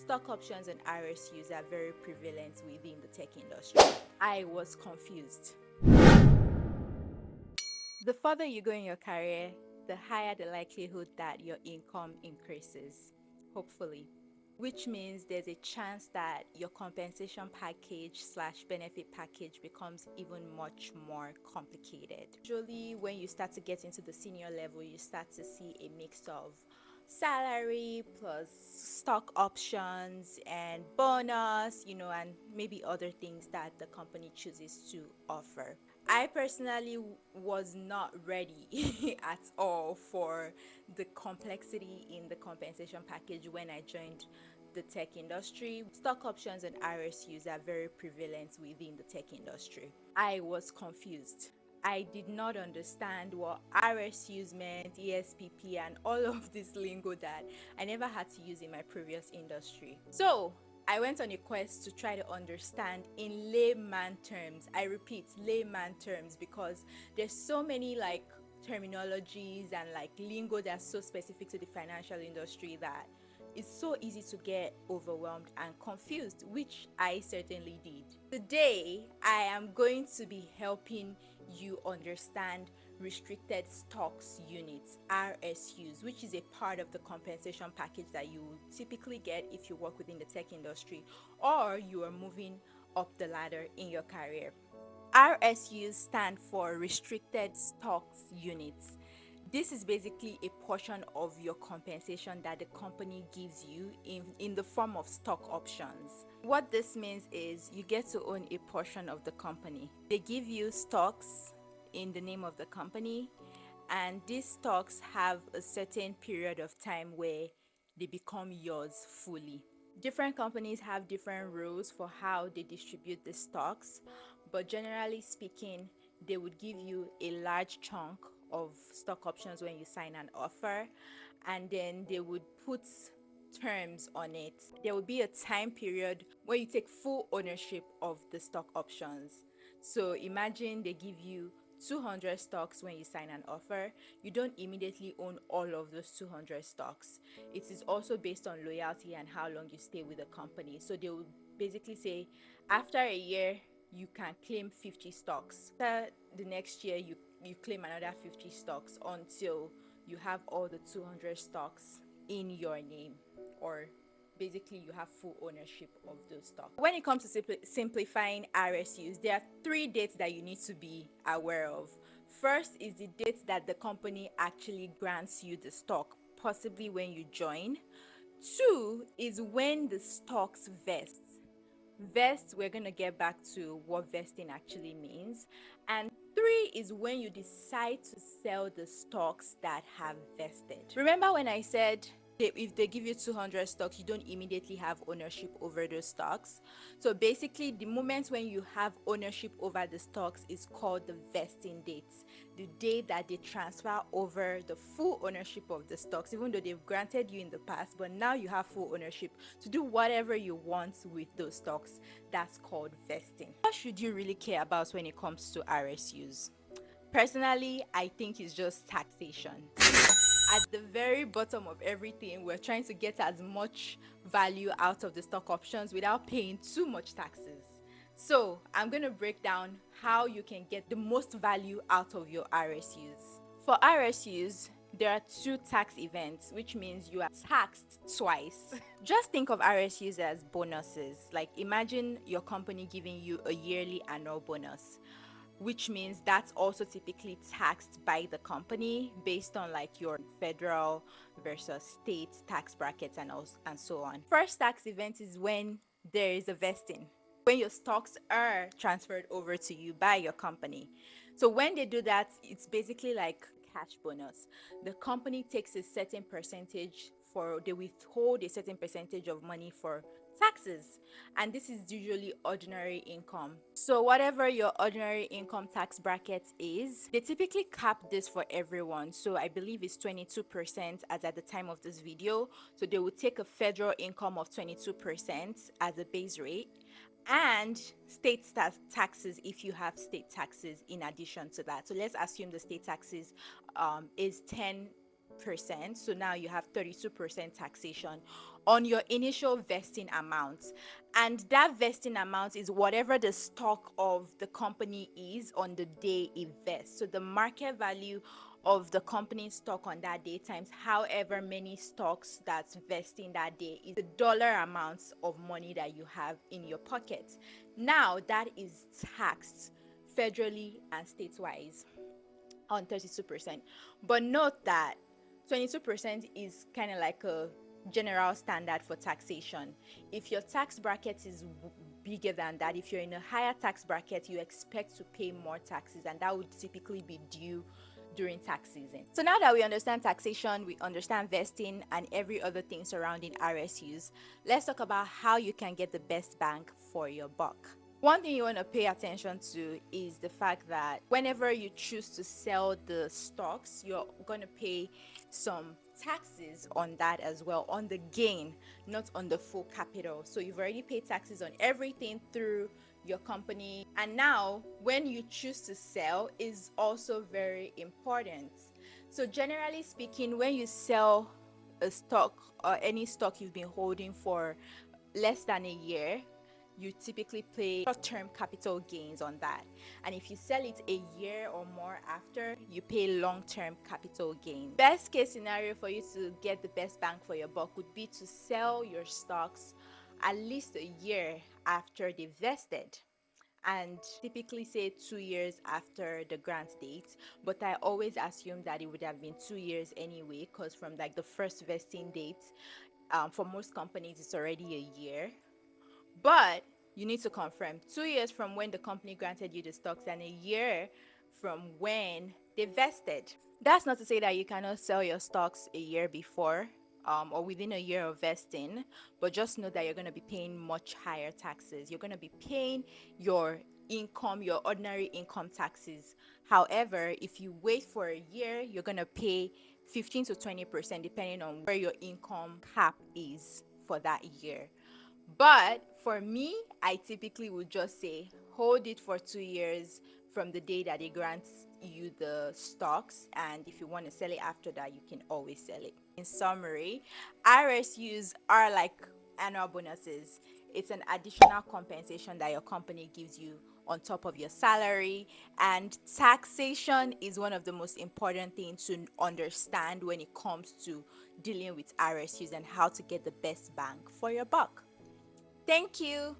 Stock options and RSUs are very prevalent within the tech industry. I was confused. The further you go in your career, the higher the likelihood that your income increases, hopefully. Which means there's a chance that your compensation package slash benefit package becomes even much more complicated. Usually when you start to get into the senior level, you start to see a mix of salary plus stock options and bonus, and maybe other things that the company chooses to offer. I personally was not ready at all for the complexity in the compensation package when I joined the tech industry. Stock options and RSUs are very prevalent within the tech industry. I was confused. I did not understand what RSUs meant, ESPP, and all of this lingo that I never had to use in my previous industry. So I went on a quest to try to understand in layman terms. I repeat, layman terms, because there's so many terminologies and lingo that's so specific to the financial industry that it's so easy to get overwhelmed and confused, which I certainly did. Today, I am going to be helping you understand restricted stocks units, RSUs, which is a part of the compensation package that you will typically get if you work within the tech industry or you are moving up the ladder in your career. RSUs stand for restricted stocks units. This is basically a portion of your compensation that the company gives you in the form of stock options. What this means is you get to own a portion of the company. They give you stocks in the name of the company, and these stocks have a certain period of time where they become yours fully. Different companies have different rules for how they distribute the stocks, but generally speaking, they would give you a large chunk of stock options when you sign an offer, and then they would put terms on it. There will be a time period where you take full ownership of the stock options. So imagine they give you 200 stocks when you sign an offer. You don't immediately own all of those 200 stocks. It is also based on loyalty and how long you stay with the company. So they will basically say after a year you can claim 50 stocks. After the next year you claim another 50 stocks until you have all the 200 stocks in your name, or basically you have full ownership of those stocks. When it comes to simplifying RSUs, there are 3 dates that you need to be aware of. First is the date that the company actually grants you the stock, possibly when you join. 2 is when the stocks vest. We're going to get back to what vesting actually means. And 3 is when you decide to sell the stocks that have vested. Remember when I said if they give you 200 stocks, you don't immediately have ownership over those stocks? So basically, the moment when you have ownership over the stocks is called the vesting date. The day that they transfer over the full ownership of the stocks, even though they've granted you in the past, but now you have full ownership to do whatever you want with those stocks. That's called vesting. What should you really care about when it comes to RSUs? Personally, I think it's just taxation. At the very bottom of everything, we're trying to get as much value out of the stock options without paying too much taxes. So I'm going to break down how you can get the most value out of your RSUs. For RSUs, there are 2 tax events, which means you are taxed twice. Just think of RSUs as bonuses. Like imagine your company giving you a yearly annual bonus, which means that's also typically taxed by the company based on your federal versus state tax brackets and so on. First tax event is when there is a vesting, when your stocks are transferred over to you by your company. So when they do that, it's basically like cash bonus. The company takes a certain percentage they withhold a certain percentage of money for taxes, and this is usually ordinary income. So whatever your ordinary income tax bracket is, they typically cap this for everyone. So I believe it's 22% as at the time of this video. So they will take a federal income of 22% as a base rate, and state taxes if you have state taxes in addition to that. So let's assume the state taxes is 10 percent. So now you have 32% taxation on your initial vesting amount. And that vesting amount is whatever the stock of the company is on the day it vests. So the market value of the company's stock on that day times however many stocks that's vesting that day is the dollar amounts of money that you have in your pocket. Now that is taxed federally and state-wise on 32%. But note that 22% is kind of like a general standard for taxation. If your tax bracket is bigger than that, if you're in a higher tax bracket, you expect to pay more taxes, and that would typically be due during tax season. So now that we understand taxation, we understand vesting and every other thing surrounding RSUs, let's talk about how you can get the best bang for your buck. One thing you want to pay attention to is the fact that whenever you choose to sell the stocks, you're going to pay some taxes on that as well, on the gain, not on the full capital. So you've already paid taxes on everything through your company. And now, when you choose to sell, is also very important. So generally speaking, when you sell a stock or any stock you've been holding for less than a year, you typically pay short-term capital gains on that. And if you sell it a year or more after, you pay long-term capital gains. Best case scenario for you to get the best bang for your buck would be to sell your stocks at least a year after they vested, and typically say 2 years after the grant date. But I always assume that it would have been 2 years anyway, because from like the first vesting date, for most companies it's already a year. But you need to confirm 2 years from when the company granted you the stocks and a year from when they vested. That's not to say that you cannot sell your stocks a year before, or within a year of vesting, but just know that you're going to be paying much higher taxes. You're going to be paying your income, your ordinary income taxes. However, if you wait for a year, you're going to pay 15 to 20% depending on where your income cap is for that year. But for me, I typically would just say hold it for 2 years from the day that they grant you the stocks. And if you want to sell it after that, you can always sell it. In summary, RSUs are like annual bonuses. It's an additional compensation that your company gives you on top of your salary. And taxation is one of the most important things to understand when it comes to dealing with RSUs and how to get the best bang for your buck. Thank you.